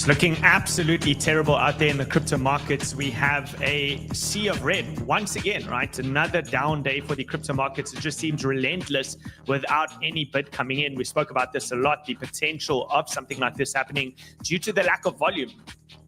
It's looking absolutely terrible out there in the crypto markets. We have a sea of red once again, right? Another down day for the crypto markets. It just seems relentless without any bid coming in. We spoke about this a lot, the potential of something like this happening due to the lack of volume.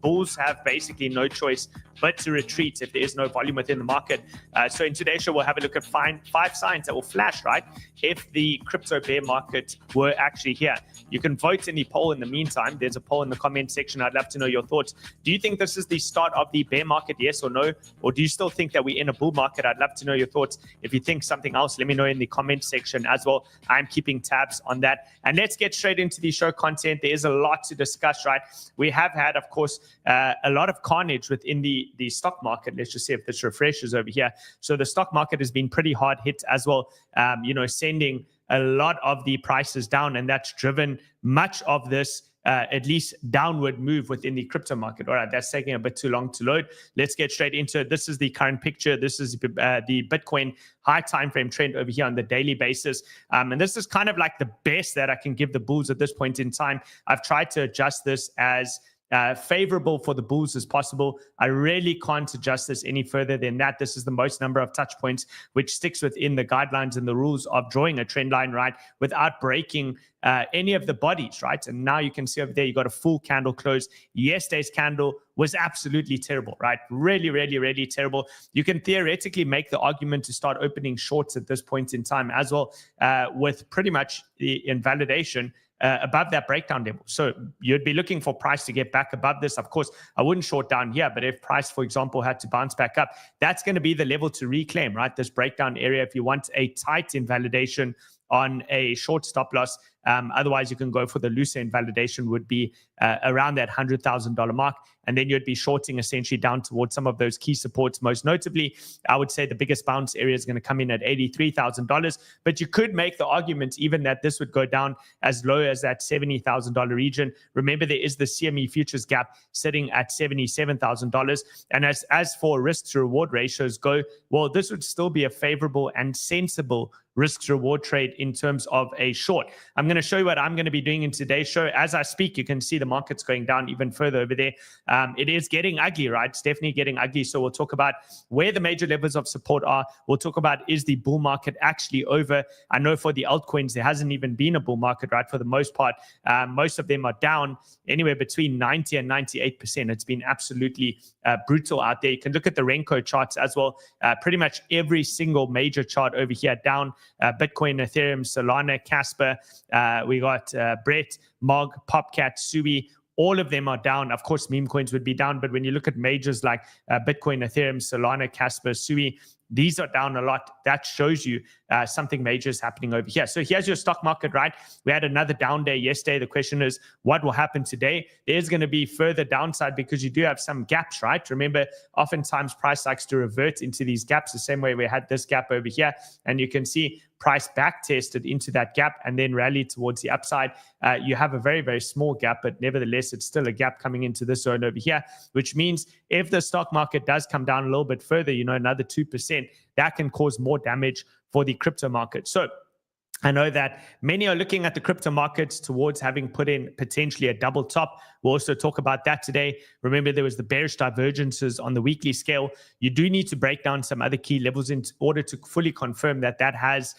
Bulls have basically no choice but to retreat if there is no volume within the market. So in today's show, we'll have a look at five signs that will flash, right, if the crypto bear market were actually here. You can vote in the poll in the meantime. There's a poll in the comment section. I'd love to know your thoughts. Do you think this is the start of the bear market, yes or no? Or do you still think that we're in a bull market? I'd love to know your thoughts. If you think something else, let me know in the comment section as well. I'm keeping tabs on that. And let's get straight into the show content. There is a lot to discuss, right? We have had, of course, a lot of carnage within the stock market. Let's just see if this refreshes over here. So the stock market has been pretty hard hit as well, sending a lot of the prices down, and that's driven much of this at least downward move within the crypto market. All right, that's taking a bit too long to load. Let's get straight into it. This is the current picture. This is the Bitcoin high time frame trend over here on the daily basis. And this is kind of like the best that I can give the bulls at this point in time. I've tried to adjust this as favorable for the bulls as possible. I really can't adjust this any further than that. This is the most number of touch points, which sticks within the guidelines and the rules of drawing a trend line, right, without breaking any of the bodies, right? And now you can see over there, you got a full candle close. Yesterday's candle was absolutely terrible, right? Really, really, really terrible. You can theoretically make the argument to start opening shorts at this point in time as well, with pretty much the invalidation above that breakdown level. So you'd be looking for price to get back above this. Of course, I wouldn't short down here, but if price, for example, had to bounce back up, that's going to be the level to reclaim, right? This breakdown area, if you want a tight invalidation on a short stop loss. Otherwise, you can go for the looser invalidation, would be around that $100,000 mark. And then you'd be shorting essentially down towards some of those key supports. Most notably, I would say the biggest bounce area is going to come in at $83,000. But you could make the argument even that this would go down as low as that $70,000 region. Remember, there is the CME futures gap sitting at $77,000. And as for risk to reward ratios go, well, this would still be a favorable and sensible risk to reward trade in terms of a short. I'm going to show you what I'm going to be doing in today's show. As I speak, you can see the market's going down even further over there. It is getting ugly, right? It's definitely getting ugly. So we'll talk about where the major levels of support are. We'll talk about, is the bull market actually over? I know for the altcoins, there hasn't even been a bull market, right? For the most part, most of them are down anywhere between 90 and 98%. It's been absolutely brutal out there. You can look at the Renko charts as well. Pretty much every single major chart over here down. Bitcoin, Ethereum, Solana, Casper. We got Brett, Mog, Popcat, Sui. All of them are down. Of course, meme coins would be down, but when you look at majors like Bitcoin, Ethereum, Solana, Casper, Sui, these are down a lot. That shows you something major is happening over here. So here's your stock market, right? We had another down day yesterday. The question is, what will happen today? There's going to be further downside because you do have some gaps, right? Remember, oftentimes price likes to revert into these gaps the same way we had this gap over here. And you can see price back tested into that gap and then rallied towards the upside. You have a very, very small gap, but nevertheless, it's still a gap coming into this zone over here, which means if the stock market does come down a little bit further, another 2%, that can cause more damage for the crypto market. So I know that many are looking at the crypto markets towards having put in potentially a double top. We'll also talk about that today. Remember, there was the bearish divergences on the weekly scale. You do need to break down some other key levels in order to fully confirm that has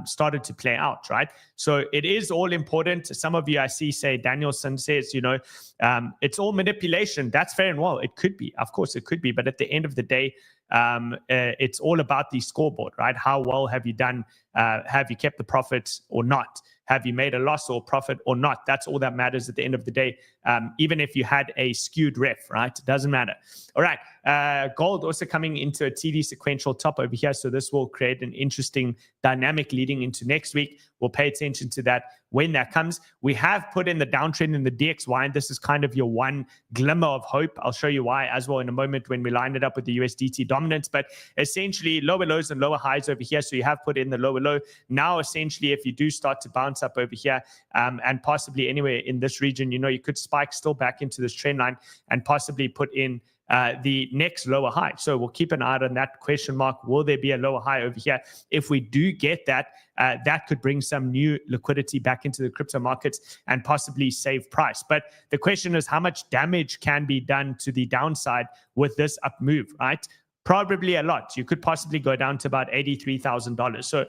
started to play out, right? So it is all important. Some of you I see say, Danielson says, it's all manipulation. That's fair and well. It could be. Of course, it could be. But at the end of the day, it's all about the scoreboard, right? How well have you done? Have you kept the profits or not? Have you made a loss or profit or not? That's all that matters at the end of the day. Even if you had a skewed ref, right? It doesn't matter. All right. Gold also coming into a TD sequential top over here. So this will create an interesting dynamic leading into next week. We'll pay attention to that when that comes. We have put in the downtrend in the DXY, and this is kind of your one glimmer of hope. I'll show you why as well in a moment when we line it up with the USDT dominance. But essentially lower lows and lower highs over here. So you have put in the lower low. Now, essentially, if you do start to bounce up over here and possibly anywhere in this region, you could spike still back into this trend line and possibly put in the next lower high. So we'll keep an eye on that question mark. Will there be a lower high over here? If we do get that, that could bring some new liquidity back into the crypto markets and possibly save price. But the question is, how much damage can be done to the downside with this up move, right? Probably a lot. You could possibly go down to about $83,000. So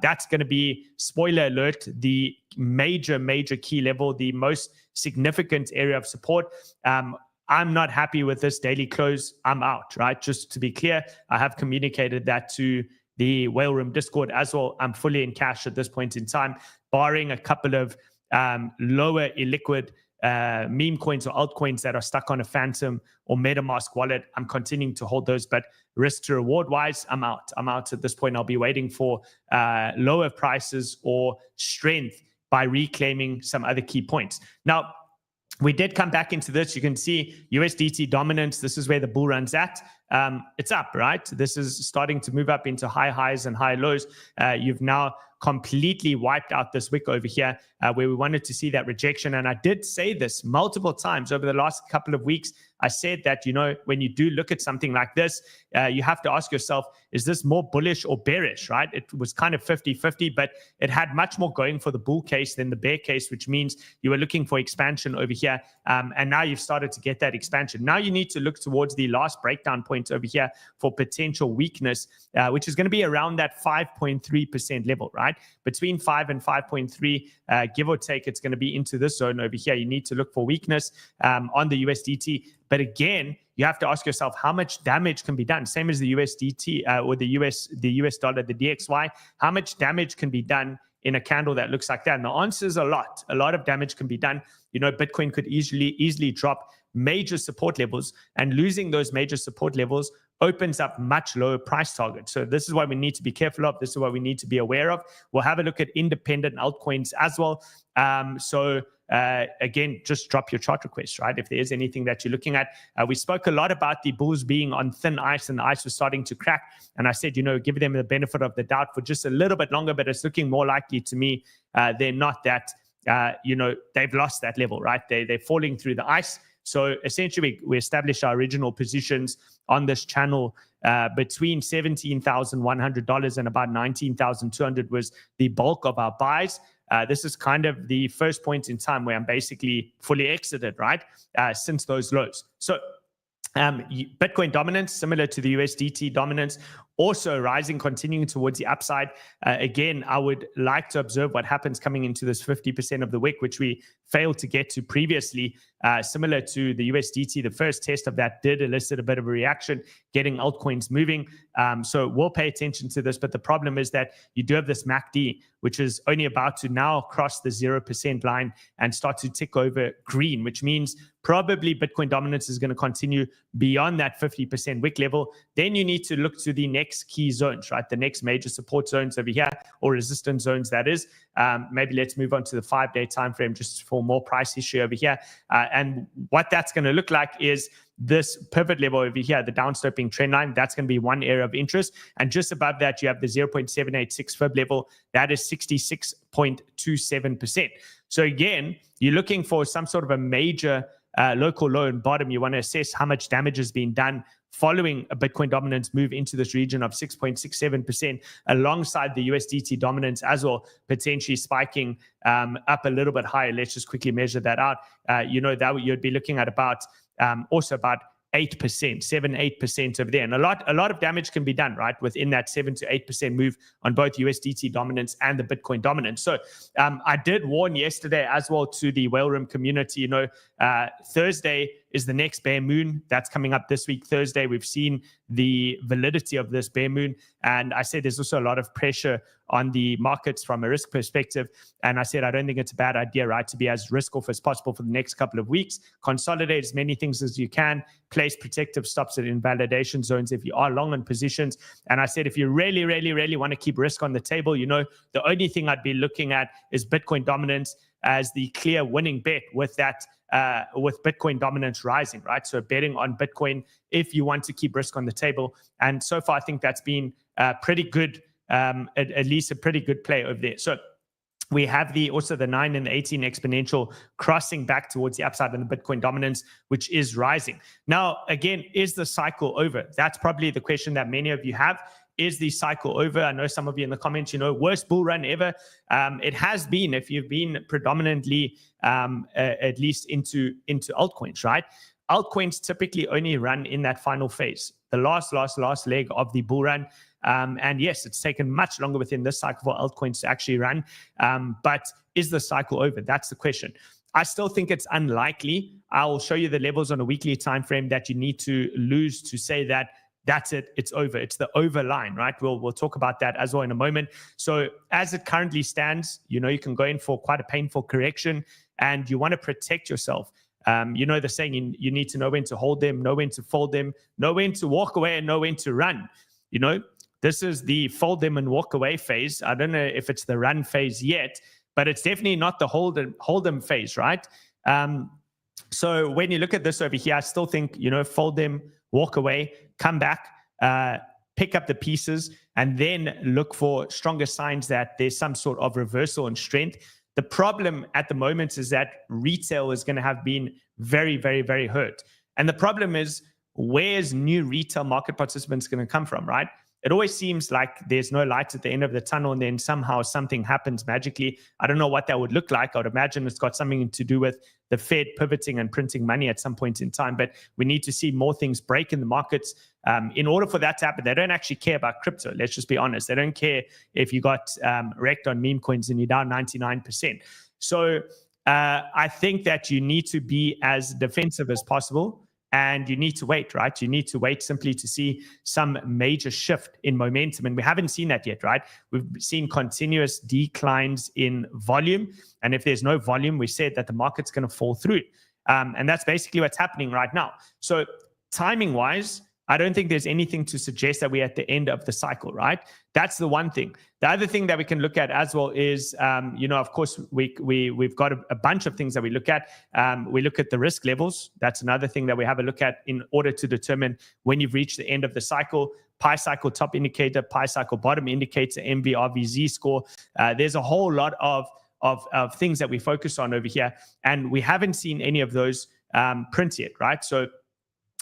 that's going to be, spoiler alert, the major key level, the most significant area of support. I'm not happy with this daily close. I'm out, right? Just to be clear, I have communicated that to the Whale Room Discord as well. I'm fully in cash at this point in time, barring a couple of lower illiquid meme coins or altcoins that are stuck on a Phantom or MetaMask wallet. I'm continuing to hold those, but risk to reward wise, I'm out. I'm out at this point. I'll be waiting for lower prices or strength by reclaiming some other key points. Now, we did come back into this. You can see USDT dominance. This is where the bull run's at. It's up, right? This is starting to move up into high highs and high lows. You've now completely wiped out this wick over here where we wanted to see that rejection. And I did say this multiple times over the last couple of weeks. I said that, you know, when you do look at something like this, you have to ask yourself, is this more bullish or bearish, right? It was kind of 50-50, but it had much more going for the bull case than the bear case, which means you were looking for expansion over here. And now you've started to get that expansion. Now you need to look towards the last breakdown point over here for potential weakness, which is going to be around that 5.3% level, right? Between 5 and 5.3, give or take, it's going to be into this zone over here. You need to look for weakness on the USDT. But again, you have to ask yourself how much damage can be done. Same as the USDT or the US dollar, the DXY. How much damage can be done in a candle that looks like that? And the answer is a lot. A lot of damage can be done. You know, Bitcoin could easily drop major support levels, and losing those major support levels opens up much lower price targets. So this is why we need to be careful of. This is what we need to be aware of. We'll have a look at independent altcoins as well. Again, just drop your chart request, right? If there is anything that you're looking at. We spoke a lot about the bulls being on thin ice, and the ice was starting to crack. And I said, you know, give them the benefit of the doubt for just a little bit longer, but it's looking more likely to me they're not that, you know, they've lost that level, right? They're falling through the ice. So essentially, we established our original positions on this channel between $17,100 and about $19,200 was the bulk of our buys. This is kind of the first point in time where I'm basically fully exited, right, since those lows. So Bitcoin dominance, similar to the USDT dominance, also rising, continuing towards the upside. Again, I would like to observe what happens coming into this 50% of the wick, which we failed to get to previously. Similar to the USDT, the first test of that did elicit a bit of a reaction, getting altcoins moving. So we'll pay attention to this. But the problem is that you do have this MACD, which is only about to now cross the 0% line and start to tick over green, which means probably Bitcoin dominance is going to continue beyond that 50% wick level. Then you need to look to the next key zones, right? The next major support zones over here, or resistance zones, that is. Maybe let's move on to the 5-day time frame just for more price history over here. And what that's going to look like is this pivot level over here, the downsloping trend line. That's going to be one area of interest. And just above that, you have the 0.786 fib level. That is 66.27%. So again, you're looking for some sort of a major local low and bottom. You want to assess how much damage has been done following a Bitcoin dominance move into this region of 6.67%, alongside the USDT dominance as well, potentially spiking up a little bit higher. Let's just quickly measure that out. You know, that you'd be looking at about also about 8%, 7-8% over there. And a lot of damage can be done, right, within that 7 to 8% move on both USDT dominance and the Bitcoin dominance. So I did warn yesterday as well to the Whale Room community, you know, Thursday is the next bear moon that's coming up this week. Thursday, we've seen the validity of this bear moon. And I said there's also a lot of pressure on the markets from a risk perspective. And I said, I don't think it's a bad idea, right, to be as risk off as possible for the next couple of weeks. Consolidate as many things as you can. Place protective stops at invalidation zones if you are long on positions. And I said, if you really, really, really want to keep risk on the table, you know, the only thing I'd be looking at is Bitcoin dominance as the clear winning bet with that, with Bitcoin dominance rising, right? So betting on Bitcoin if you want to keep risk on the table. And so far, I think that's been pretty good, at least a pretty good play over there. So We have also the 9 and the 18 exponential crossing back towards the upside and the Bitcoin dominance, which is rising. Now, again, is the cycle over? That's probably the question that many of you have. Is the cycle over? I know some of you in the comments, worst bull run ever. It has been, if you've been predominantly at least into altcoins, right? Altcoins typically only run in that final phase, the last leg of the bull run. And yes, it's taken much longer within this cycle for altcoins to actually run. But is the cycle over? That's the question. I still think it's unlikely. I'll show you the levels on a weekly time frame that you need to lose to say that that's it, it's over. It's the over line, right? We'll talk about that as well in a moment. So as it currently stands, you can go in for quite a painful correction, and you want to protect yourself. The saying, you need to know when to hold them, know when to fold them, know when to walk away, and know when to run. This is the fold them and walk away phase. I don't know if it's the run phase yet, but it's definitely not the hold them phase, right? So when you look at this over here, I still think, fold them, walk away, come back, pick up the pieces, and then look for stronger signs that there's some sort of reversal in strength. The problem at the moment is that retail is going to have been very, very, very hurt. And the problem is, where's new retail market participants going to come from, right? It always seems like there's no light at the end of the tunnel, and then somehow something happens magically. I don't know what that would look like. I would imagine it's got something to do with the Fed pivoting and printing money at some point in time. But we need to see more things break in the markets in order for that to happen. They don't actually care about crypto. Let's just be honest. They don't care if you got wrecked on meme coins and you're down 99%. So I think that you need to be as defensive as possible. And you need to wait, right? You need to wait simply to see some major shift in momentum. And we haven't seen that yet, right? We've seen continuous declines in volume. And if there's no volume, we said that the market's going to fall through. And that's basically what's happening right now. So timing-wise, I don't think there's anything to suggest that we're at the end of the cycle, right? That's the one thing. The other thing that we can look at as well is, of course, we've got a bunch of things that we look at. We look at the risk levels. That's another thing that we have a look at in order to determine when you've reached the end of the cycle. Pi cycle top indicator, pi cycle bottom indicator, MV/RVZ score. There's a whole lot of things that we focus on over here, and we haven't seen any of those print yet, right? So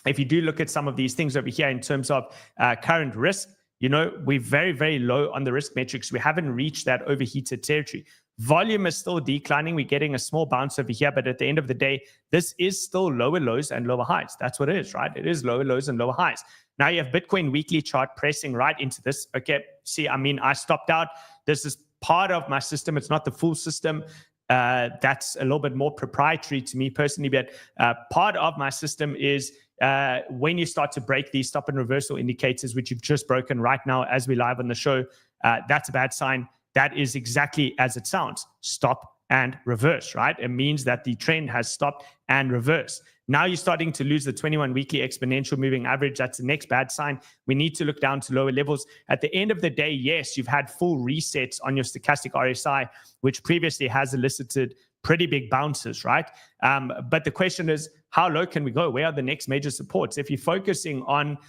if you do look at some of these things over here in terms of current risk, we're very, very low on the risk metrics. We haven't reached that overheated territory. Volume is still declining. We're getting a small bounce over here, but at the end of the day, this is still lower lows and lower highs. That's what it is, right? It is lower lows and lower highs. Now you have Bitcoin weekly chart pressing right into this. Okay, see, I stopped out. This is part of my system. It's not the full system. That's a little bit more proprietary to me personally, but part of my system is when you start to break these stop and reversal indicators, which you've just broken right now as we live on the show, that's a bad sign. That is exactly as it sounds. Stop and reverse, right? It means that the trend has stopped and reversed. Now you're starting to lose the 21 weekly exponential moving average. That's the next bad sign. We need to look down to lower levels. At the end of the day, yes, you've had full resets on your stochastic RSI, which previously has elicited pretty big bounces, right? But the question is, how low can we go? Where are the next major supports? If you're focusing on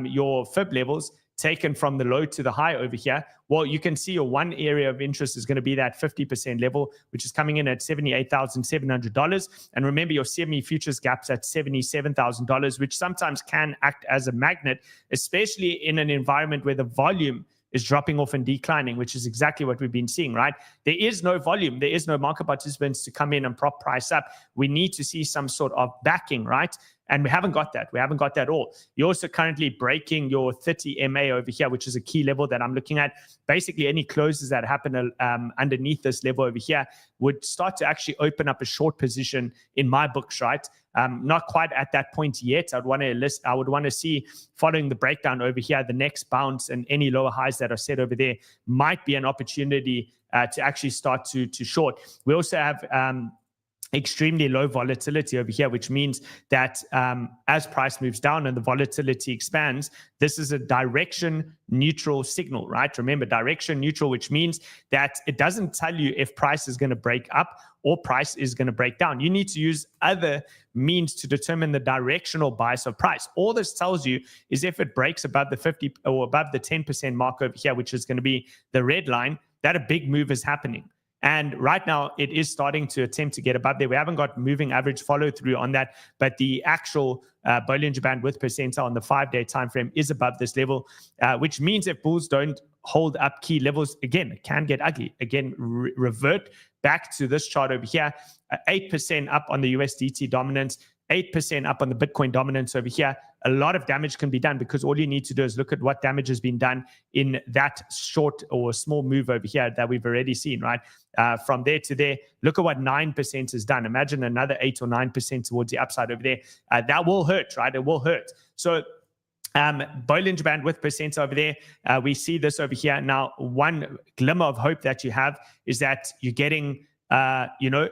your fib levels taken from the low to the high over here, well, you can see your one area of interest is going to be that 50% level, which is coming in at $78,700. And remember, your CME futures gap's at $77,000, which sometimes can act as a magnet, especially in an environment where the volume is dropping off and declining, which is exactly what we've been seeing, right? There is no volume. There is no market participants to come in and prop price up. We need to see some sort of backing, right? And we haven't got that. We haven't got that at all. You're also currently breaking your 30 MA over here, which is a key level that I'm looking at. Basically, any closes that happen underneath this level over here would start to actually open up a short position in my books, right? Not quite at that point yet. I would want to see, following the breakdown over here, the next bounce and any lower highs that are set over there might be an opportunity to actually start to short. We also have extremely low volatility over here, which means that as price moves down and the volatility expands, this is a direction neutral signal, right? Remember, direction neutral, which means that it doesn't tell you if price is going to break up or price is going to break down. You need to use other means to determine the directional bias of price. All this tells you is if it breaks above the 50 or above the 10% mark over here, which is going to be the red line, that a big move is happening. And right now, it is starting to attempt to get above there. We haven't got moving average follow through on that, but the actual Bollinger Band with percentile on the 5-day time frame is above this level, which means if bulls don't hold up key levels, again, it can get ugly. Again, revert back to this chart over here, 8% up on the USDT dominance, 8% up on the Bitcoin dominance over here. A lot of damage can be done because all you need to do is look at what damage has been done in that short or small move over here that we've already seen, right? From there to there, look at what 9% has done. Imagine another 8 or 9% towards the upside over there. That will hurt, right? It will hurt. So Bollinger Band with percent over there. We see this over here. Now, one glimmer of hope that you have is that you're getting, a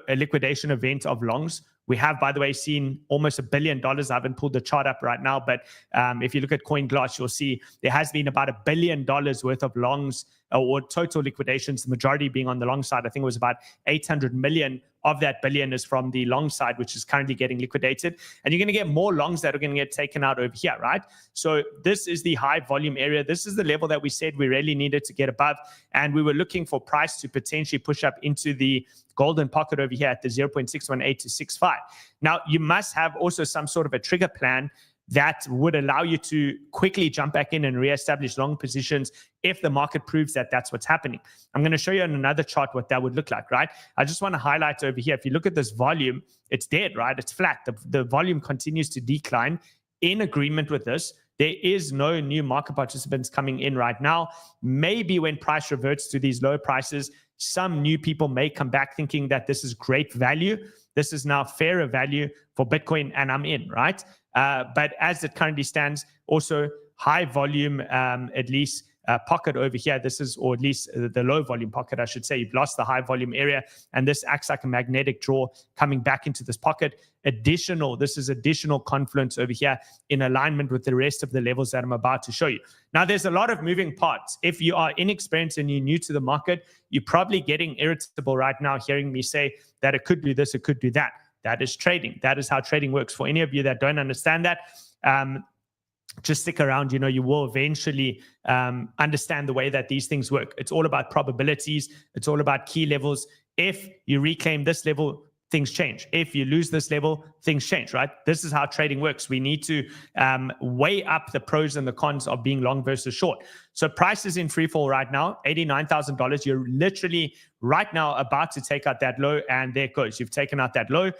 liquidation event of longs. We have, by the way, seen almost $1 billion. I haven't pulled the chart up right now, but if you look at CoinGlass, you'll see there has been about $1 billion worth of longs or total liquidations, the majority being on the long side. I think it was about 800 million of that billion is from the long side, which is currently getting liquidated. And you're going to get more longs that are going to get taken out over here, right? So this is the high volume area. This is the level that we said we really needed to get above. And we were looking for price to potentially push up into the golden pocket over here at the 0.618 to 65. Now, you must have also some sort of a trigger plan that would allow you to quickly jump back in and reestablish long positions if the market proves that that's what's happening. I'm going to show you on another chart what that would look like, right? I just want to highlight over here, if you look at this volume, it's dead, right? It's flat. The volume continues to decline. In agreement with this, there is no new market participants coming in right now. Maybe when price reverts to these low prices, some new people may come back thinking that this is great value. This is now fairer value for Bitcoin, and I'm in, right? But as it currently stands, also high volume, at least pocket over here. This is, or at least the low volume pocket, I should say. You've lost the high volume area, and this acts like a magnetic draw coming back into this pocket. This is additional confluence over here in alignment with the rest of the levels that I'm about to show you. Now, there's a lot of moving parts. If you are inexperienced and you're new to the market, you're probably getting irritable right now hearing me say that it could do this, it could do that. That is trading. That is how trading works. For any of you that don't understand that, just stick around. You will eventually understand the way that these things work. It's all about probabilities. It's all about key levels. If you reclaim this level, things change. If you lose this level, things change, right? This is how trading works. We need to weigh up the pros and the cons of being long versus short. So price is in free fall right now, $89,000. You're literally right now about to take out that low, and there it goes. You've taken out that low.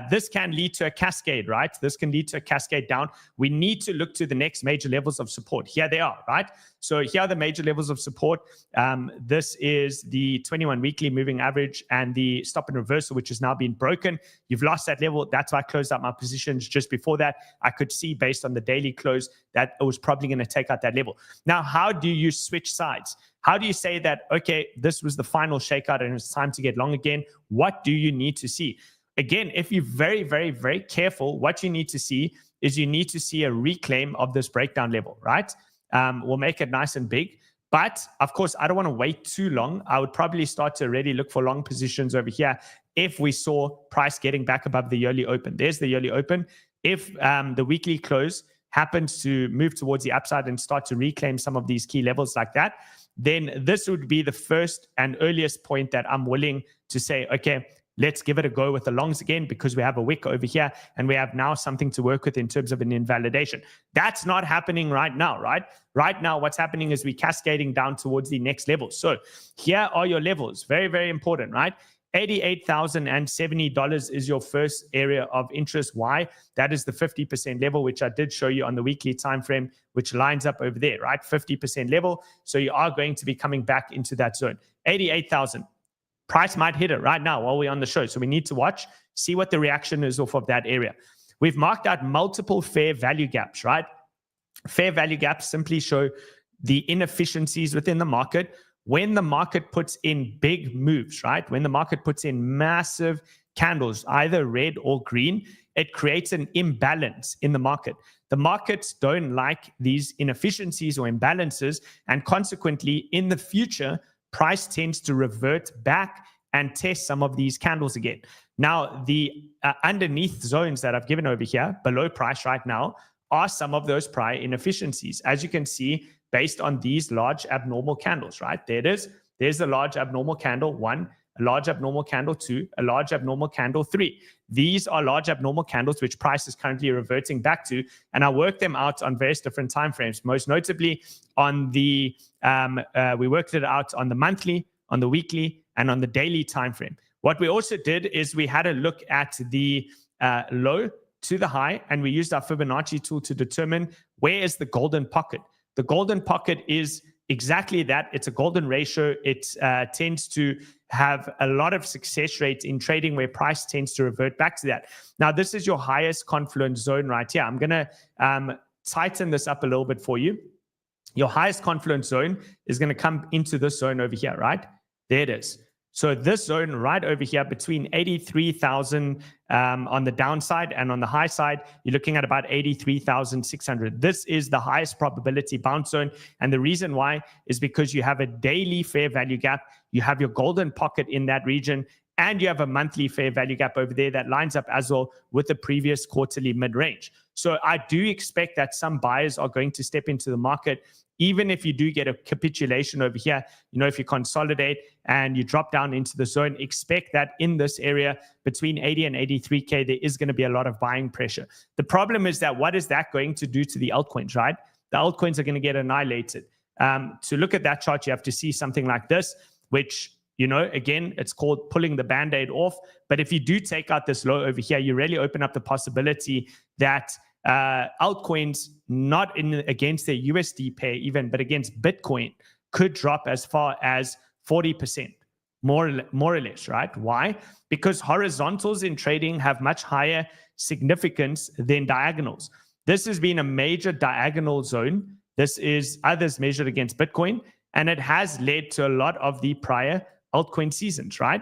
This can lead to a cascade, right? This can lead to a cascade down. We need to look to the next major levels of support. Here they are, right? So here are the major levels of support. This is the 21 weekly moving average and the stop and reversal, which has now been broken. You've lost that level. That's why I closed out my positions just before that. I could see based on the daily close that it was probably going to take out that level. Now, how do you switch sides? How do you say that, okay, this was the final shakeout and it's time to get long again? What do you need to see? Again, if you're very, very, very careful, what you need to see is you need to see a reclaim of this breakdown level, right? We'll make it nice and big. But of course, I don't want to wait too long. I would probably start to already look for long positions over here if we saw price getting back above the yearly open. There's the yearly open. If the weekly close happens to move towards the upside and start to reclaim some of these key levels like that, then this would be the first and earliest point that I'm willing to say, okay, let's give it a go with the longs again, because we have a wick over here and we have now something to work with in terms of an invalidation. That's not happening right now, right? Right now, what's happening is we're cascading down towards the next level. So here are your levels. Very, very important, right? $88,070 is your first area of interest. Why? That is the 50% level, which I did show you on the weekly time frame, which lines up over there, right? 50% level. So you are going to be coming back into that zone. 88,000. Price might hit it right now while we're on the show. So we need to watch, see what the reaction is off of that area. We've marked out multiple fair value gaps, right? Fair value gaps simply show the inefficiencies within the market. When the market puts in big moves, right? When the market puts in massive candles, either red or green, it creates an imbalance in the market. The markets don't like these inefficiencies or imbalances, and consequently, in the future, price tends to revert back and test some of these candles again. Now, the underneath zones that I've given over here, below price right now, are some of those prior inefficiencies. As you can see, based on these large abnormal candles, right? There it is. There's the large abnormal candle, one. a large abnormal candle 2, a large abnormal candle 3. These are large abnormal candles which price is currently reverting back to, and I work them out on various different time frames. Most notably on the we worked it out on the monthly, on the weekly, and on the daily time frame. What we also did is we had a look at the low to the high, and we used our Fibonacci tool to determine where is the golden pocket. The golden pocket is exactly that. It's a golden ratio. It tends to have a lot of success rate in trading where price tends to revert back to that. Now, this is your highest confluence zone right here. I'm going to tighten this up a little bit for you. Your highest confluence zone is going to come into this zone over here, right? There it is. So this zone right over here between 83,000 on the downside, and on the high side, you're looking at about 83,600. This is the highest probability bounce zone. And the reason why is because you have a daily fair value gap. You have your golden pocket in that region, and you have a monthly fair value gap over there that lines up as well with the previous quarterly mid-range. So I do expect that some buyers are going to step into the market. Even if you do get a capitulation over here, if you consolidate and you drop down into the zone, expect that in this area between 80 and 83K, there is going to be a lot of buying pressure. The problem is that what is that going to do to the altcoins, right? The altcoins are going to get annihilated. To look at that chart, you have to see something like this, which, again, it's called pulling the Band-Aid off. But if you do take out this low over here, you really open up the possibility that altcoins, not against their USD pair even, but against Bitcoin, could drop as far as 40%, more or less, right? Why? Because horizontals in trading have much higher significance than diagonals. This has been a major diagonal zone. This is others measured against Bitcoin, and it has led to a lot of the prior altcoin seasons, right?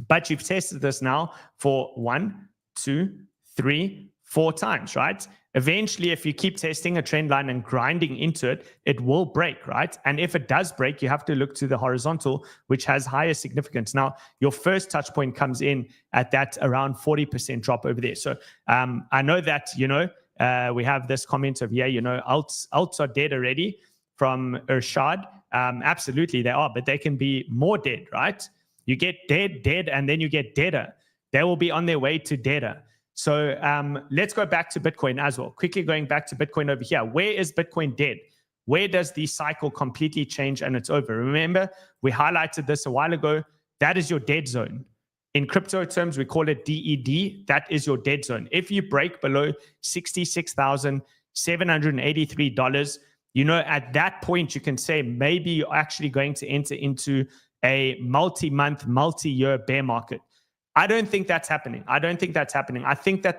But you've tested this now for 1, 2, 3, 4 times, right? Eventually, if you keep testing a trend line and grinding into it, it will break, right? And if it does break, you have to look to the horizontal, which has higher significance. Now, your first touch point comes in at that around 40% drop over there. So I know that, we have this comment of, alts are dead already from 𝗓𝗓. Absolutely, they are, but they can be more dead, right? You get dead, and then you get deader. They will be on their way to deader. So let's go back to Bitcoin as well. Quickly going back to Bitcoin over here. Where is Bitcoin dead? Where does the cycle completely change and it's over? Remember, we highlighted this a while ago. That is your dead zone. In crypto terms, we call it DED. That is your dead zone. If you break below $66,783, at that point, you can say maybe you're actually going to enter into a multi-month, multi-year bear market. I don't think that's happening. I think that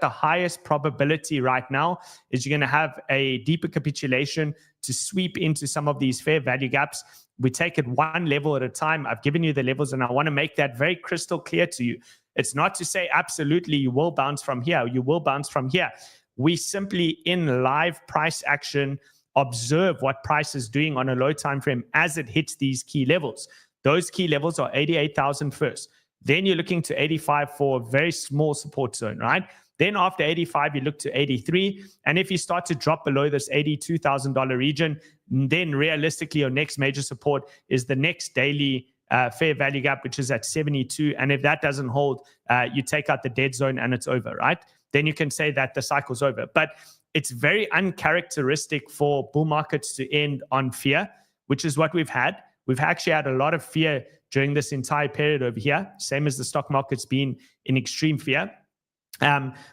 the highest probability right now is you're going to have a deeper capitulation to sweep into some of these fair value gaps. We take it one level at a time. I've given you the levels, and I want to make that very crystal clear to you. It's not to say absolutely you will bounce from here. You will bounce from here. We simply, in live price action, observe what price is doing on a low time frame as it hits these key levels. Those key levels are 88,000 first. Then you're looking to 85 for a very small support zone, right? Then after 85, you look to 83. And if you start to drop below this $82,000 region, then realistically, your next major support is the next daily fair value gap, which is at 72. And if that doesn't hold, you take out the dead zone and it's over, right? Then you can say that the cycle's over. But it's very uncharacteristic for bull markets to end on fear, which is what we've had. We've actually had a lot of fear during this entire period over here, same as the stock market's been in extreme fear.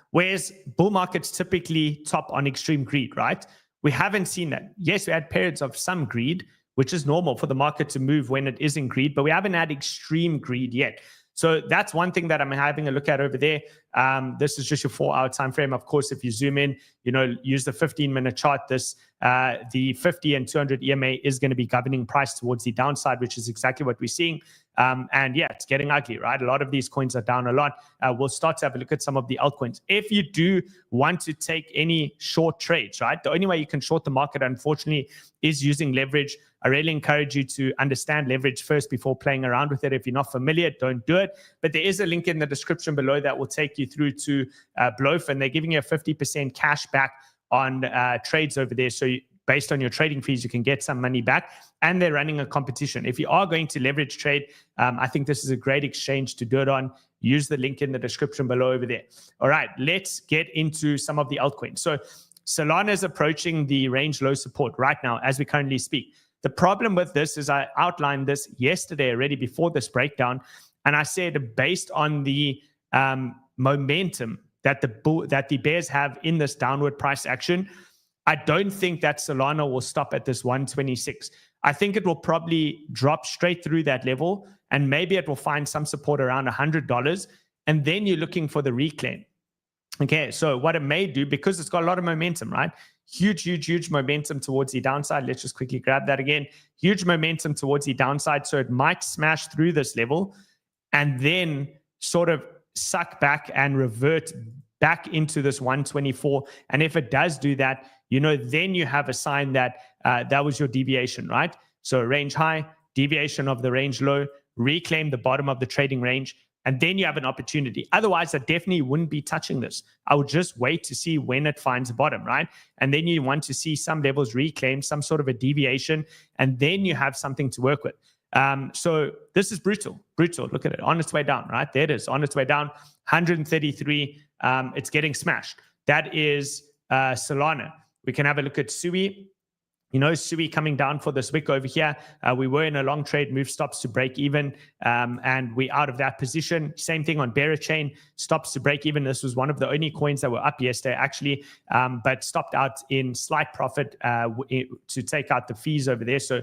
Whereas bull markets typically top on extreme greed, right? We haven't seen that. Yes, we had periods of some greed, which is normal for the market to move when it is in greed, but we haven't had extreme greed yet. So that's one thing that I'm having a look at over there. This is just your 4-hour time frame. Of course, if you zoom in, use the 15-minute chart. The 50 and 200 EMA is going to be governing price towards the downside, which is exactly what we're seeing. And yeah, it's getting ugly, right? A lot of these coins are down a lot. We'll start to have a look at some of the altcoins. If you do want to take any short trades, right? The only way you can short the market, unfortunately, is using leverage. I really encourage you to understand leverage first before playing around with it. If you're not familiar, don't do it. But there is a link in the description below that will take you through to Bloaf, and they're giving you a 50% cash back on trades over there. So based on your trading fees, you can get some money back, and they're running a competition. If you are going to leverage trade, I think this is a great exchange to do it on. Use the link in the description below over there. All right, let's get into some of the altcoins. So Solana is approaching the range low support right now as we currently speak. The problem with this is I outlined this yesterday already before this breakdown, and I said based on the momentum that the bears have in this downward price action, I don't think that Solana will stop at this 126. I think it will probably drop straight through that level, and maybe it will find some support around $100, and then you're looking for the reclaim. Okay, so what it may do, because it's got a lot of momentum, right? Huge momentum towards the downside. Let's just quickly grab that again. Huge momentum towards the downside, so it might smash through this level and then sort of suck back and revert back into this 124. And if it does do that, then you have a sign that that was your deviation, right? So range high, deviation of the range low, reclaim the bottom of the trading range, and then you have an opportunity. Otherwise, I definitely wouldn't be touching this. I would just wait to see when it finds a bottom, right? And then you want to see some levels reclaim, some sort of a deviation, and then you have something to work with. So this is brutal. Look at it, on its way down, right? There it is, on its way down, 133. It's getting smashed. That is Solana. We can have a look at Sui. Sui coming down for this wick over here. We were in a long trade, move stops to break even, and we're out of that position. Same thing on Bearer Chain, stops to break even. This was one of the only coins that were up yesterday, actually, but stopped out in slight profit to take out the fees over there. So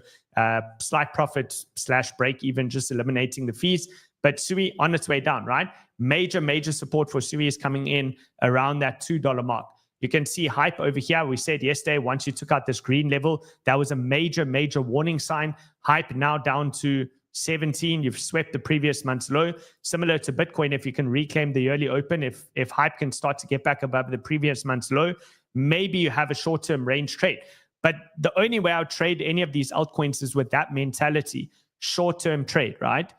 slight profit / break even, just eliminating the fees. But Sui on its way down, right? Major support for Sui is coming in around that $2 mark. You can see hype over here. We said yesterday, once you took out this green level, that was a major warning sign. Hype now down to 17. You've swept the previous month's low. Similar to Bitcoin, if you can reclaim the yearly open, if hype can start to get back above the previous month's low, maybe you have a short-term range trade. But the only way I would trade any of these altcoins is with that mentality, short-term trade, right?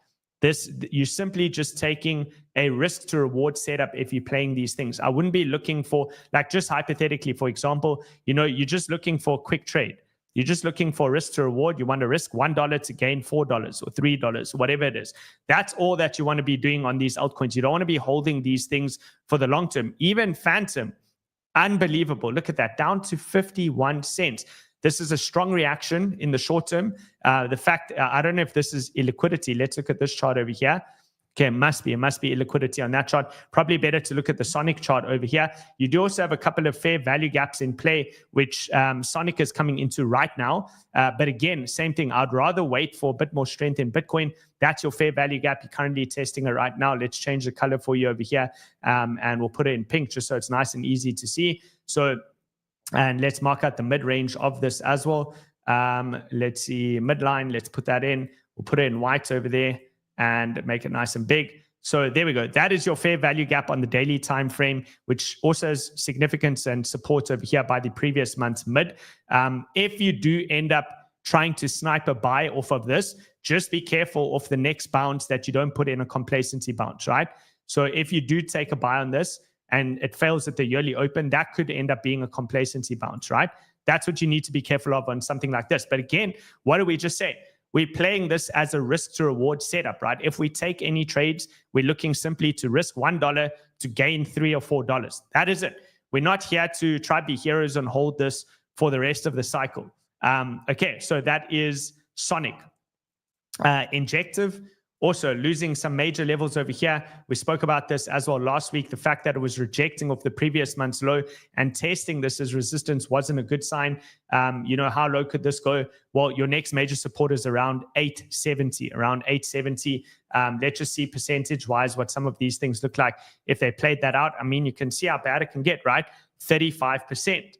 You're simply just taking a risk to reward setup if you're playing these things. I wouldn't be looking for, like, just hypothetically, for example, you're just looking for a quick trade. You're just looking for risk to reward. You want to risk $1 to gain $4 or $3, whatever it is. That's all that you want to be doing on these altcoins. You don't want to be holding these things for the long term. Even Phantom, unbelievable. Look at that, down to 51 cents. This is a strong reaction in the short term. The fact, I don't know if this is illiquidity. Let's look at this chart over here. Okay, it must be illiquidity on that chart. Probably better to look at the Sonic chart over here. You do also have a couple of fair value gaps in play, which Sonic is coming into right now. But again, same thing. I'd rather wait for a bit more strength in Bitcoin. That's your fair value gap. You're currently testing it right now. Let's change the color for you over here. And we'll put it in pink just so it's nice and easy to see. And let's mark out the mid-range of this as well. Let's see, midline, let's put that in. We'll put it in white over there and make it nice and big. So there we go. That is your fair value gap on the daily time frame, which also has significance and support over here by the previous month's mid. If you do end up trying to snipe a buy off of this, just be careful of the next bounce that you don't put in a complacency bounce, right? So if you do take a buy on this, and it fails at the yearly open, that could end up being a complacency bounce, right? That's what you need to be careful of on something like this. But again, what do we just say? We're playing this as a risk to reward setup, right? If we take any trades, we're looking simply to risk $1 to gain $3 or $4. That is it. We're not here to try to be heroes and hold this for the rest of the cycle. Okay, so that is Sonic. Injective, also losing some major levels over here. We spoke about this as well last week. The fact that it was rejecting off the previous month's low and testing this as resistance wasn't a good sign. How low could this go? Well, your next major support is around 870, let's just see percentage-wise what some of these things look like. If they played that out, I mean, you can see how bad it can get, right? 35%,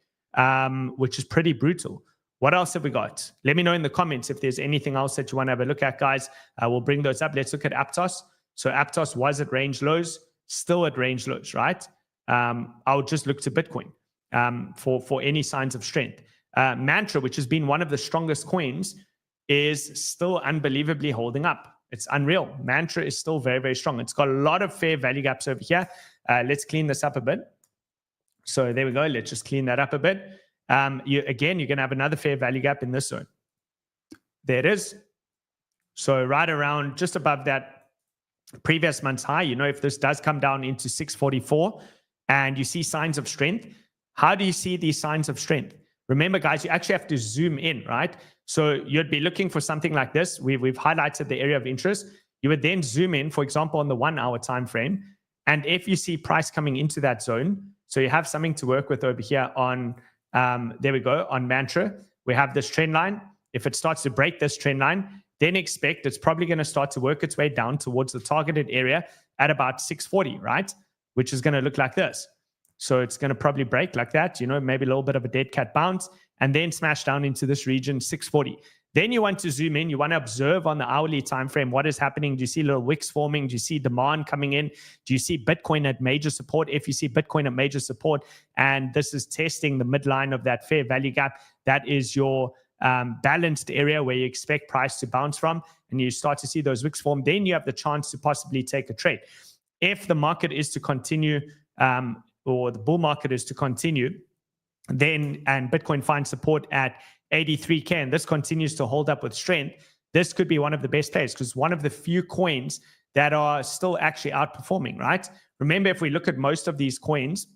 which is pretty brutal. What else have we got? Let me know in the comments if there's anything else that you want to have a look at, guys. We'll bring those up. Let's look at Aptos. So Aptos was at range lows, still at range lows, right? I'll just look to Bitcoin for any signs of strength. Mantra, which has been one of the strongest coins, is still unbelievably holding up. It's unreal. Mantra is still very, very strong. It's got a lot of fair value gaps over here. Let's clean this up a bit. So there we go. Let's just clean that up a bit. you're going to have another fair value gap in this zone. There it is. So right around just above that previous month's high, if this does come down into 644 and you see signs of strength, how do you see these signs of strength? Remember, guys, you actually have to zoom in, right? So you'd be looking for something like this. We've highlighted the area of interest. You would then zoom in, for example, on the 1 hour time frame. And if you see price coming into that zone, so you have something to work with over here on, there we go, on Mantra. We have this trend line. If it starts to break this trend line, then expect it's probably going to start to work its way down towards the targeted area at about 640, right? Which is going to look like this. So it's going to probably break like that, maybe a little bit of a dead cat bounce, and then smash down into this region, 640. Then you want to zoom in. You want to observe on the hourly time frame what is happening. Do you see little wicks forming? Do you see demand coming in? Do you see Bitcoin at major support? If you see Bitcoin at major support, and this is testing the midline of that fair value gap, that is your balanced area where you expect price to bounce from, and you start to see those wicks form, then you have the chance to possibly take a trade. If the market is to continue, or the bull market is to continue, then, and Bitcoin finds support at 83K, and this continues to hold up with strength, this could be one of the best plays, because one of the few coins that are still actually outperforming, right? Remember, if we look at most of these coins,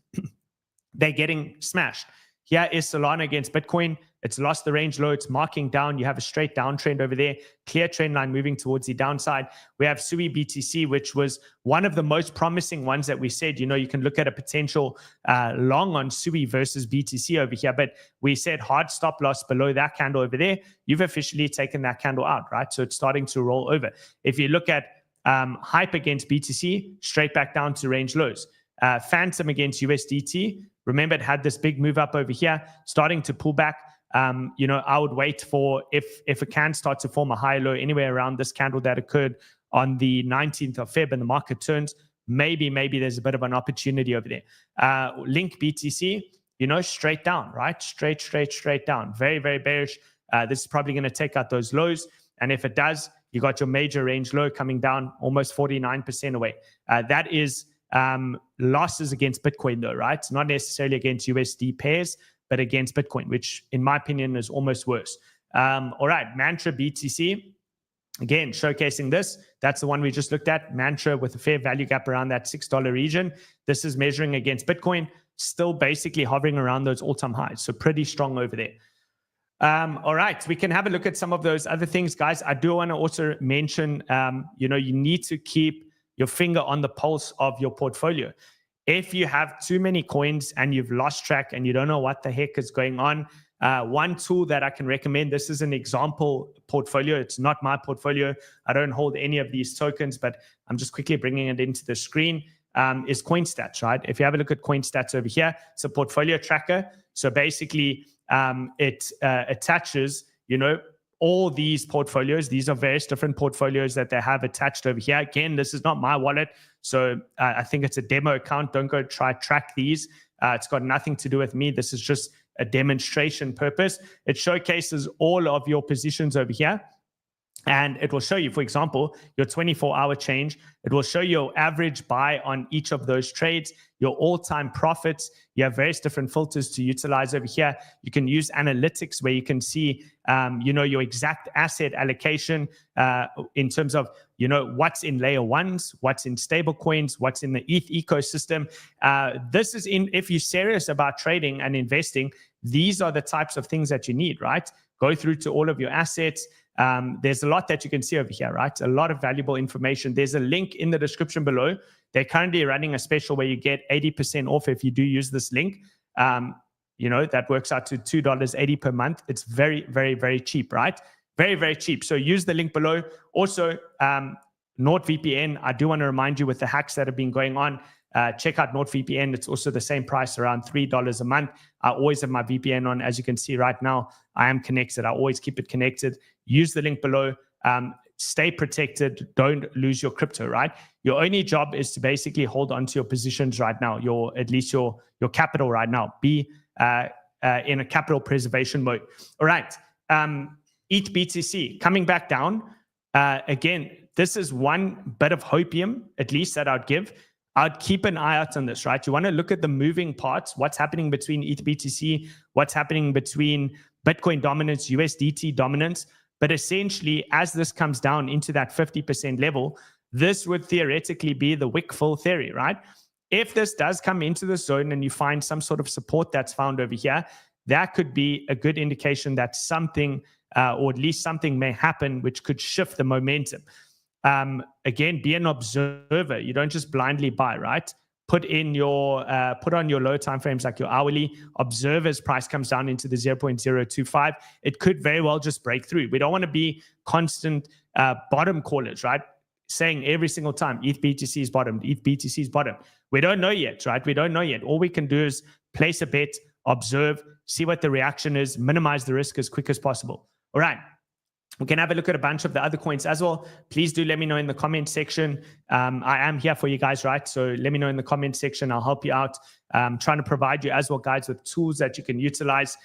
they're getting smashed. Here is Solana against Bitcoin. It's lost the range low. It's marking down. You have a straight downtrend over there. Clear trend line moving towards the downside. We have SUI BTC, which was one of the most promising ones that we said, you can look at a potential long on SUI versus BTC over here. But we said hard stop loss below that candle over there. You've officially taken that candle out, right? So it's starting to roll over. If you look at hype against BTC, straight back down to range lows. Phantom against USDT. Remember, it had this big move up over here, starting to pull back. I would wait for if it can start to form a high low anywhere around this candle that occurred on the 19th of Feb and the market turns, maybe there's a bit of an opportunity over there. Link BTC, straight down, right? Straight down. Very, very bearish. This is probably going to take out those lows. And if it does, you got your major range low coming down almost 49% away. That is losses against Bitcoin though, right? Not necessarily against USD pairs, but against Bitcoin, which in my opinion is almost worse. All right, Mantra BTC, again, showcasing this. That's the one we just looked at. Mantra with a fair value gap around that $6 region. This is measuring against Bitcoin, still basically hovering around those all-time highs. So pretty strong over there. All right, we can have a look at some of those other things, guys. I do want to also mention, you need to keep your finger on the pulse of your portfolio. If you have too many coins and you've lost track and you don't know what the heck is going on, one tool that I can recommend, this is an example portfolio. It's not my portfolio. I don't hold any of these tokens, but I'm just quickly bringing it into the screen, is CoinStats, right? If you have a look at CoinStats over here, it's a portfolio tracker. So basically, it attaches, all these portfolios. These are various different portfolios that they have attached over here. Again, this is not my wallet, so I think it's a demo account. Don't go try track these. It's got nothing to do with me. This is just a demonstration purpose. It showcases all of your positions over here. And it will show you, for example, your 24-hour change. It will show your average buy on each of those trades, your all-time profits. You have various different filters to utilize over here. You can use analytics where you can see, your exact asset allocation in terms of, what's in layer ones, what's in stable coins, what's in the ETH ecosystem. This is if you're serious about trading and investing, these are the types of things that you need, right? Go through to all of your assets. There's a lot that you can see over here, right? A lot of valuable information. There's a link in the description below. They're currently running a special where you get 80% off if you do use this link. That works out to $2.80 per month. It's very, very, very cheap, right? Very, very cheap. So use the link below. Also, NordVPN, I do want to remind you with the hacks that have been going on, check out NordVPN. It's also the same price, around $3 a month. I always have my VPN on. As you can see right now, I am connected. I always keep it connected. Use the link below. Stay protected. Don't lose your crypto, right? Your only job is to basically hold on to your positions right now, at least your capital right now. Be in a capital preservation mode. All right. ETH BTC coming back down. Again, this is one bit of hopium, at least, that I'd give. I'd keep an eye out on this, right? You want to look at the moving parts, what's happening between ETH BTC, what's happening between Bitcoin dominance, USDT dominance. But essentially, as this comes down into that 50% level, this would theoretically be the wick-fill theory, right? If this does come into the zone and you find some sort of support that's found over here, that could be a good indication that something, or at least something may happen, which could shift the momentum. Again, be an observer. You don't just blindly buy, right? Put on your low time frames like your hourly. Observe as price comes down into the 0.025. It could very well just break through. We don't want to be constant bottom callers, right? Saying every single time ETH BTC is bottom, ETH BTC is bottom. We don't know yet, right? We don't know yet. All we can do is place a bet, observe, see what the reaction is, minimize the risk as quick as possible. All right. We can have a look at a bunch of the other coins as well. Please do let me know in the comment section. I am here for you guys, right? So let me know in the comment section. I'll help you out. I'm trying to provide you as well, guys, with tools that you can utilize.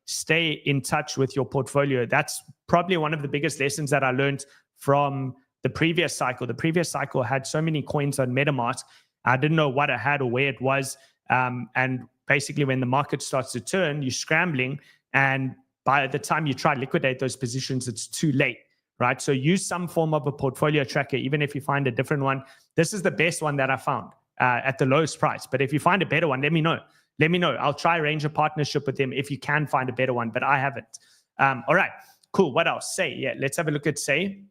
Stay in touch with your portfolio. That's probably one of the biggest lessons that I learned from the previous cycle. The previous cycle had so many coins on MetaMask. I didn't know what I had or where it was. And basically, when the market starts to turn, you're scrambling, and by the time you try to liquidate those positions, it's too late, right? So use some form of a portfolio tracker, even if you find a different one. This is the best one that I found at the lowest price. But if you find a better one, let me know. Let me know. I'll try arrange a partnership with them if you can find a better one, but I haven't. All right, cool. What else? Say, yeah, let's have a look at Say.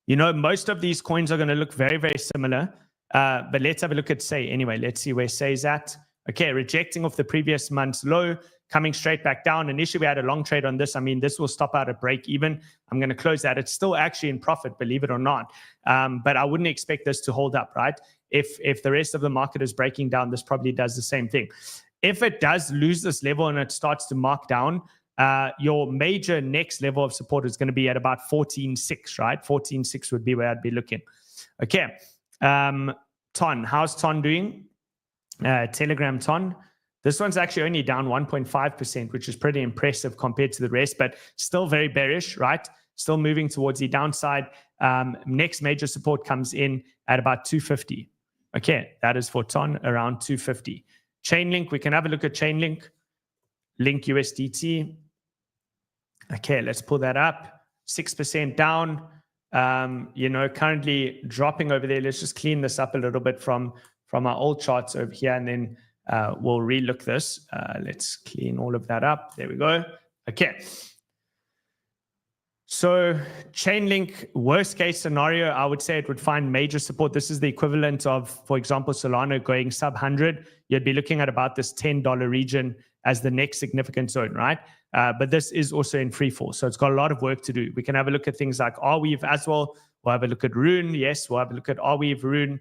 You know, most of these coins are going to look very, very similar, but let's have a look at Say anyway. Let's see where Say's at. Okay, rejecting off the previous month's low, coming straight back down. Initially, we had a long trade on this. I mean, this will stop out at break even. I'm going to close that. It's still actually in profit, believe it or not. But I wouldn't expect this to hold up, right? If the rest of the market is breaking down, this probably does the same thing. If it does lose this level and it starts to mark down, your major next level of support is going to be at about 14.6, right? 14.6 would be where I'd be looking. Okay. Ton, how's Ton doing? Telegram Ton. This one's actually only down 1.5%, which is pretty impressive compared to the rest, but still very bearish, right? Still moving towards the downside. Next major support comes in at about 250. Okay, that is for Ton, around 250. Chainlink, we can have a look at Chainlink. Link USDT. Okay, let's pull that up. 6% down. Currently dropping over there. Let's just clean this up a little bit from our old charts over here, and then we'll relook this. Let's clean all of that up. There we go. Okay. So Chainlink, worst case scenario, I would say it would find major support. This is the equivalent of, for example, Solana going sub 100. You'd be looking at about this $10 region as the next significant zone, right? But this is also in free fall. So it's got a lot of work to do. We can have a look at things like Arweave as well. We'll have a look at Rune. Yes, we'll have a look at Arweave, Rune.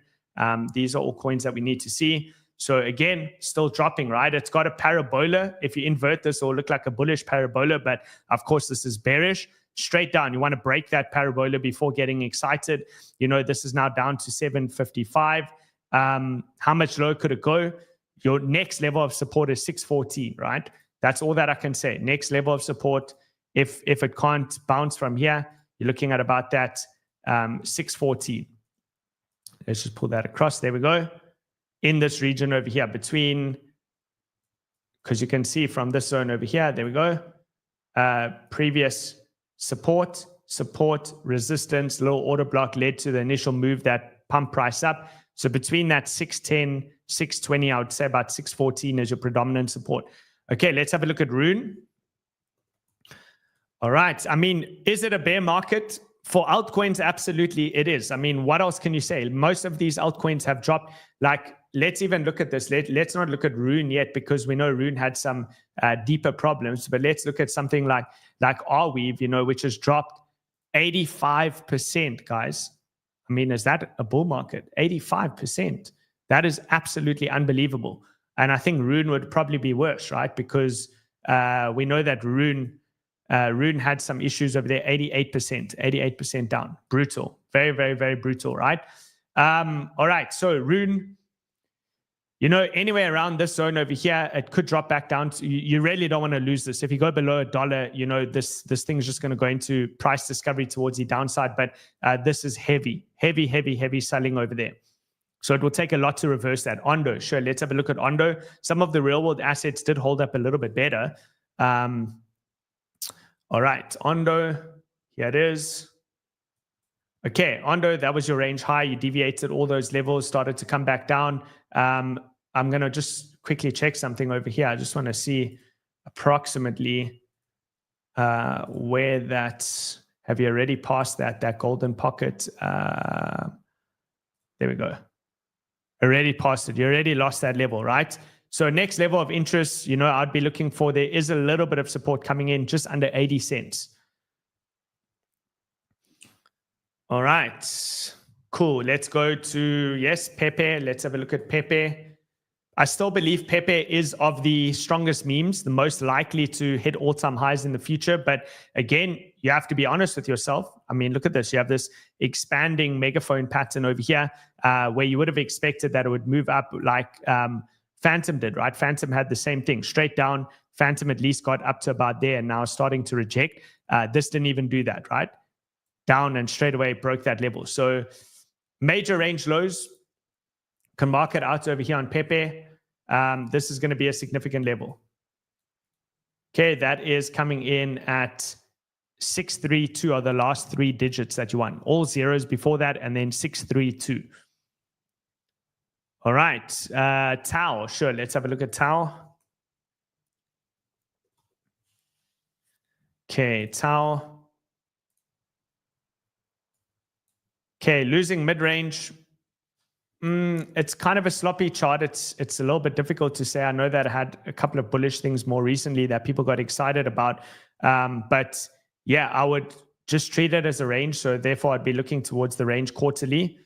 These are all coins that we need to see. So again, still dropping, right? It's got a parabola. If you invert this, it will look like a bullish parabola, but of course this is bearish. Straight down. You want to break that parabola before getting excited. You know, this is now down to 755. How much lower could it go? Your next level of support is 614, right? That's all that I can say. Next level of support, if it can't bounce from here, you're looking at about that 614. Let's just pull that across. There we go. In this region over here between, because you can see from this zone over here, there we go. Previous support, resistance, little order block led to the initial move that pumped price up. So between that 610, 620, I would say about 614 is your predominant support. Okay, let's have a look at Rune. All right. I mean, is it a bear market? For altcoins, absolutely it is. I mean, what else can you say? Most of these altcoins have dropped. Like, let's even look at this. Let's not look at Rune yet, because we know Rune had some deeper problems. But let's look at something like Arweave, you know, which has dropped 85%, guys. I mean, is that a bull market? 85%. That is absolutely unbelievable. And I think Rune would probably be worse, right? Because we know that Rune had some issues over there. 88% down. Brutal. Very, very, very brutal, right? All right. So Rune, you know, anywhere around this zone over here, it could drop back down. You really don't want to lose this. If you go below $1, you know, this thing's just going to go into price discovery towards the downside. But this is heavy selling over there. So it will take a lot to reverse that. Ondo, sure, let's have a look at Ondo. Some of the real-world assets did hold up a little bit better. All right, Ondo, here it is. Okay, Ondo, that was your range high. You deviated all those levels, started to come back down. I'm going to just quickly check something over here. I just want to see approximately where that, have you already passed that golden pocket? There we go. Already passed it. You already lost that level, right? So next level of interest, you know, I'd be looking for, there is a little bit of support coming in just under 80 cents. All right, cool. Let's go to, yes, 𝗕𝗢𝗓. Let's have a look at 𝗕𝗢𝗓. I still believe 𝗕𝗢𝗓 is of the strongest memes, the most likely to hit all-time highs in the future. But again, you have to be honest with yourself. I mean, look at this. You have this expanding megaphone pattern over here where you would have expected that it would move up like Phantom did, right? Phantom had the same thing, straight down. Phantom at least got up to about there and now starting to reject. This didn't even do that, right? Down and straight away broke that level. So major range lows. Can mark it out over here on 𝗕𝗢𝗓. This is going to be a significant level. Okay, that is coming in at 632 are the last 3 digits that you want. All zeros before that and then 632. All right, 𝗬𝗢. Sure, let's have a look at 𝗬𝗢. Okay, 𝗬𝗢. Okay, losing mid-range. It's kind of a sloppy chart. It's a little bit difficult to say. I know that I had a couple of bullish things more recently that people got excited about. But yeah, I would just treat it as a range. So therefore, I'd be looking towards the range quarterly.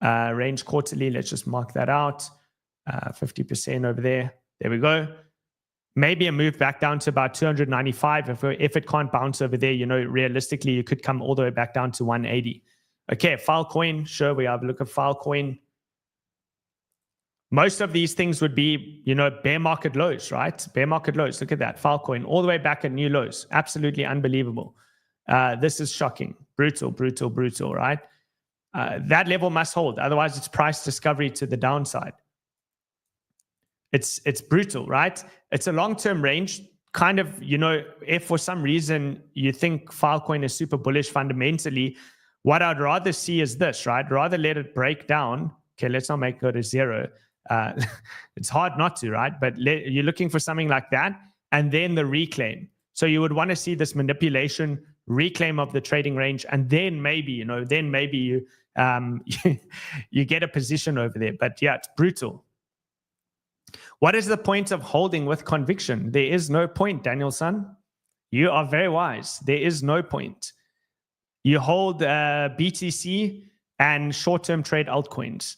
Range quarterly, let's just mark that out. 50% over there. There we go. Maybe a move back down to about 295. If it can't bounce over there, you know, realistically, you could come all the way back down to 180. Okay, Filecoin. Sure, we have a look at Filecoin. Most of these things would be, you know, bear market lows, right? Bear market lows. Look at that. Filecoin all the way back at new lows. Absolutely unbelievable. This is shocking. Brutal, brutal, brutal, right? That level must hold. Otherwise, it's price discovery to the downside. It's brutal, right? It's a long-term range. Kind of, you know, if for some reason you think Filecoin is super bullish fundamentally, what I'd rather see is this, right? Rather let it break down. Okay, let's not make it go to zero. It's hard not to, right? But you're looking for something like that and then the reclaim. So you would want to see this manipulation, reclaim of the trading range, and then maybe, you know, then maybe you you get a position over there. But yeah, it's brutal. What is the point of holding with conviction? There is no point, Danielson. You are very wise. There is no point. You hold BTC and short-term trade altcoins.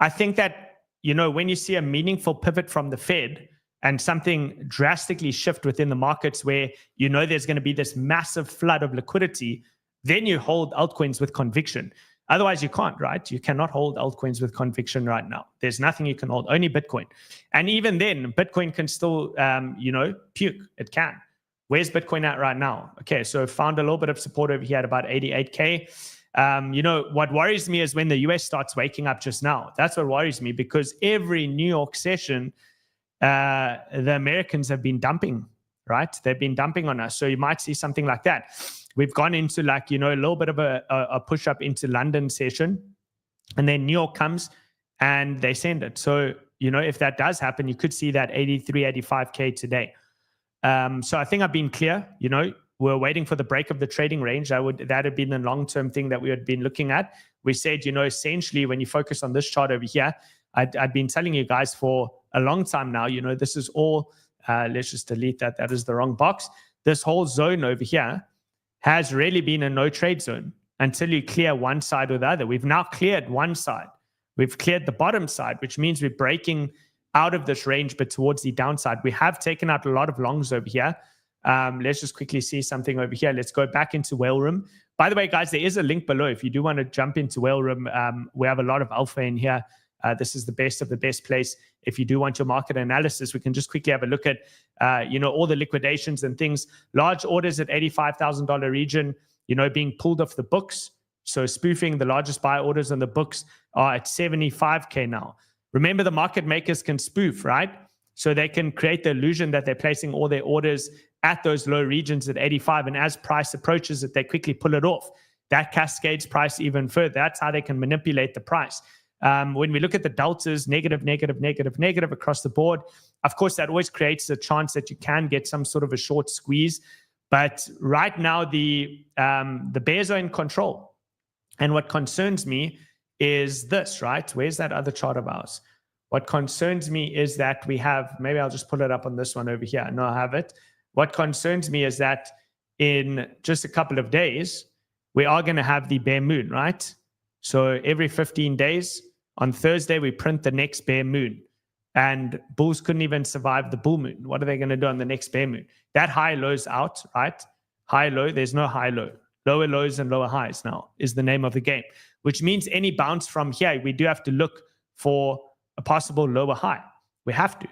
I think that, you know, when you see a meaningful pivot from the Fed and something drastically shift within the markets where you know there's going to be this massive flood of liquidity, then you hold altcoins with conviction. Otherwise, you can't, right? You cannot hold altcoins with conviction right now. There's nothing you can hold, only Bitcoin. And even then, Bitcoin can still, you know, puke. It can. Where's Bitcoin at right now? Okay, so found a little bit of support over here at about 88K. You know, what worries me is when the US starts waking up just now. That's what worries me, because every New York session, the Americans have been dumping, right? They've been dumping on us. So you might see something like that. We've gone into, like, you know, a little bit of a push up into London session, and then New York comes and they send it. So, you know, if that does happen, you could see that 83, 85K today. So I think I've been clear. You know, we're waiting for the break of the trading range. That had been the long-term thing that we had been looking at. We said, you know, essentially when you focus on this chart over here, I'd been telling you guys for a long time now, you know, this is all, let's just delete that. That is the wrong box. This whole zone over here has really been a no trade zone until you clear one side or the other. We've now cleared one side. We've cleared the bottom side, which means we're breaking out of this range, but towards the downside. We have taken out a lot of longs over here. Let's just quickly see something over here. Let's go back into Whale Room. By the way, guys, there is a link below. If you do want to jump into Whale Room, we have a lot of alpha in here. This is the best of the best place. If you do want your market analysis, we can just quickly have a look at, you know, all the liquidations and things. Large orders at $85,000 region, you know, being pulled off the books. So spoofing, the largest buy orders on the books are at 75K now. Remember, the market makers can spoof, right? So they can create the illusion that they're placing all their orders at those low regions at 85. And as price approaches it, they quickly pull it off. That cascades price even further. That's how they can manipulate the price. When we look at the deltas, negative, negative, negative, negative across the board, of course, that always creates a chance that you can get some sort of a short squeeze. But right now, the bears are in control. And what concerns me is this, right? Where's that other chart of ours? What concerns me is that we have, maybe I'll just pull it up on this one over here. No, I have it. What concerns me is that in just a couple of days, we are going to have the bear moon, right? So every 15 days, on Thursday, we print the next bear moon. And bulls couldn't even survive the bull moon. What are they going to do on the next bear moon? That high low's out, right? High low, there's no high low. Lower lows and lower highs now is the name of the game, which means any bounce from here, we do have to look for a possible lower high. We have to.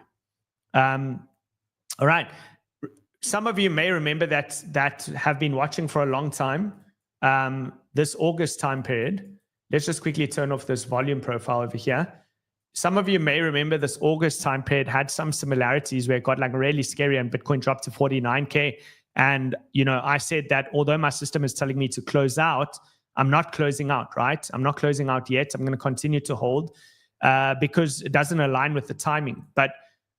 All right. Some of you may remember that have been watching for a long time. This August time period. Let's just quickly turn off this volume profile over here. Some of you may remember this August time period had some similarities where it got like really scary and Bitcoin dropped to 49K. And, you know, I said that although my system is telling me to close out, I'm not closing out, right? I'm not closing out yet. I'm going to continue to hold because it doesn't align with the timing. But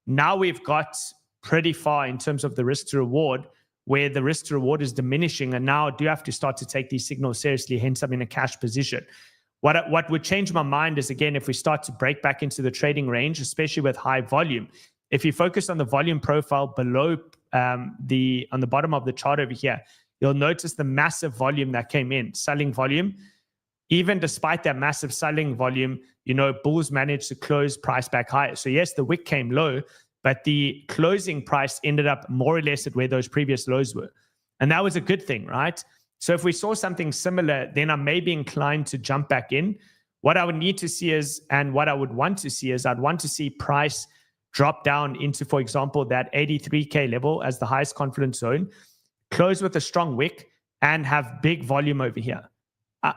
now we've got pretty far in terms of the risk to reward, where the risk to reward is diminishing. And now I do have to start to take these signals seriously. Hence, I'm in a cash position. What would change my mind is, again, if we start to break back into the trading range, especially with high volume. If you focus on the volume profile below on the bottom of the chart over here, you'll notice the massive volume that came in, selling volume. Even despite that massive selling volume, you know, bulls managed to close price back higher. So yes, the wick came low, but the closing price ended up more or less at where those previous lows were. And that was a good thing, right? So if we saw something similar, then I may be inclined to jump back in. What I would need to see is, and what I would want to see is, I'd want to see price drop down into, for example, that 83K level as the highest confidence zone, close with a strong wick, and have big volume over here,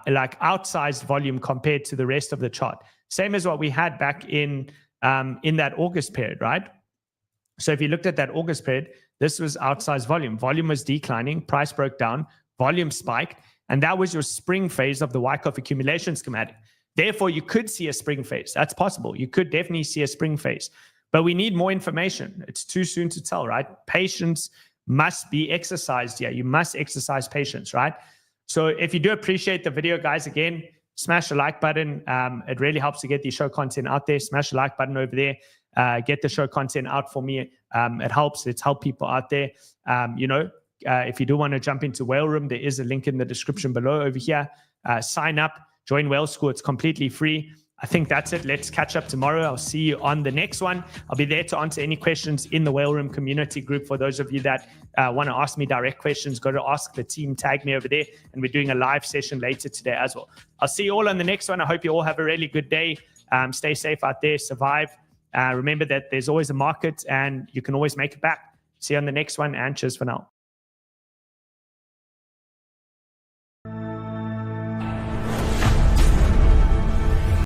like outsized volume compared to the rest of the chart. Same as what we had back in that August period, right? So if you looked at that August period, this was outsized volume. Volume was declining, price broke down, volume spiked, and that was your spring phase of the Wyckoff accumulation schematic. Therefore, you could see a spring phase. That's possible. You could definitely see a spring phase, but we need more information. It's too soon to tell, right? Patience must be exercised here. You must exercise patience, right? So if you do appreciate the video, guys, again, smash the like button. It really helps to get the show content out there. Smash the like button over there. Get the show content out for me. It helps. It's helped people out there. If you do want to jump into Whale Room, there is a link in the description below over here. Sign up, join Whale School. It's completely free. I think that's it. Let's catch up tomorrow. I'll see you on the next one. I'll be there to answer any questions in the Whale Room community group. For those of you that want to ask me direct questions, go to Ask the Team, tag me over there, and we're doing a live session later today as well. I'll see you all on the next one. I hope you all have a really good day. Stay safe out there, survive. Remember that there's always a market and you can always make it back. See you on the next one, and cheers for now.